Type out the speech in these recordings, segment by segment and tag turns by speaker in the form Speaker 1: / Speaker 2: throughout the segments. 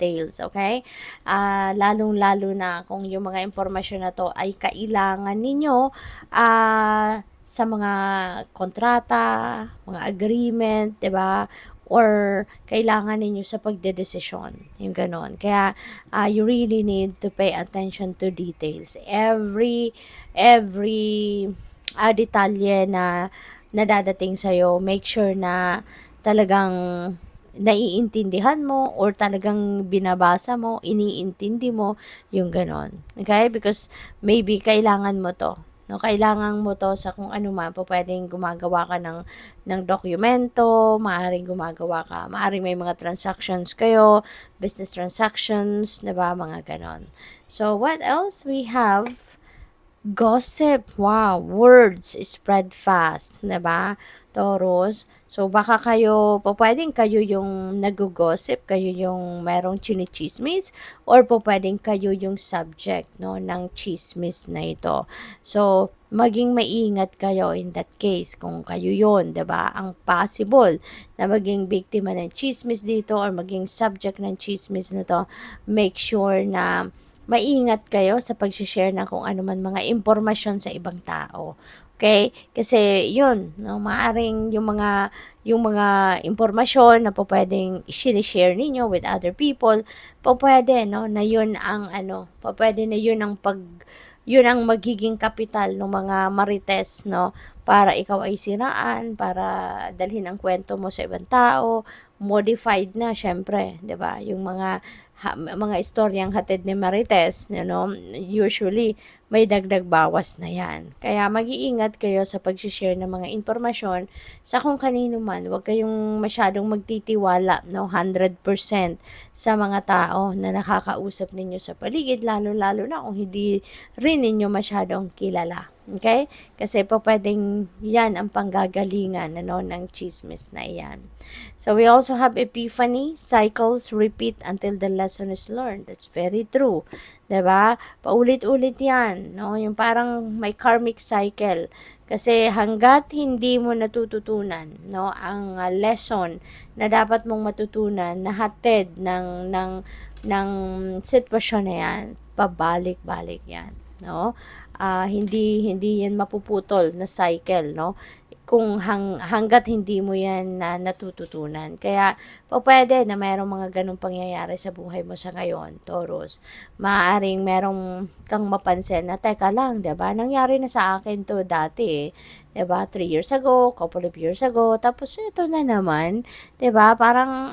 Speaker 1: details, okay? Lalong-lalo na kung yung mga impormasyon na to ay kailangan ninyo sa mga kontrata, mga agreement, 'di ba? Or kailangan ninyo sa pagdedesisyon, yung ganon. Kaya you really need to pay attention to details. Every detalye na nadadating sa'yo, make sure na talagang naiintindihan mo or talagang binabasa mo, iniintindi mo, yung ganon. Okay? Because maybe kailangan mo to. No, kailangan mo to sa kung ano man, pwedeng gumagawa ka ng dokumento, maaring may mga transactions kayo, business transactions, 'di ba, mga ganon. So, what else we have? Gossip, wow, words spread fast, 'di ba, Taurus? So, baka pupuwedeng kayo yung naggo-gossip, kayo yung merong chinichismis, or pupuwedeng kayo yung subject, no, ng chismis na ito. So, maging maingat kayo in that case kung kayo yon, 'di ba? Ang possible na maging biktima ng chismis dito or maging subject ng chismis na 'to, make sure na maingat kayo sa pag-share ng kung ano man mga impormasyon sa ibang tao. Okay? Kasi yun, no, maaring yung mga impormasyon na pwedeng i-share ninyo with other people, pwede, no, na yun ang pwede na yun ang magiging kapital ng mga marites, no, para ikaw ay siraan, para dalhin ang kwento mo sa ibang tao, modified na syempre, 'di ba? Yung mga istoryang hatid ni Marites, usually may dagdag bawas na yan. Kaya mag-iingat kayo sa pag-share ng mga impormasyon sa kung kanino man. Huwag kayong masyadong magtitiwala, no, 100% sa mga tao na nakakausap ninyo sa paligid, lalo-lalo na kung hindi rin ninyo masyadong kilala. Okay? Kasi pwedeng yan ang panggagalingan ng chismis na yan. So we also have epiphany, cycles repeat until the lesson is learned. That's very true. 'Di ba? Paulit-ulit 'yan, no? Yung parang may karmic cycle. Kasi hangga't hindi mo natututunan, no, ang lesson na dapat mong matutunan na hatid ng sitwasyon na 'yan, pabalik-balik 'yan, no? Hindi yan mapuputol na cycle, no, kung hangga't hindi mo yan natututunan. Kaya pwede na mayroong mga ganong pangyayari sa buhay mo sa ngayon, Taurus. Maaaring merong kang mapansin na, teka lang, 'di ba? Nangyari na sa akin 'to dati, 'di ba? 3 years ago, couple of years ago, tapos ito na naman, 'di ba? Parang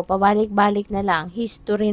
Speaker 1: pabalik-balik na lang, history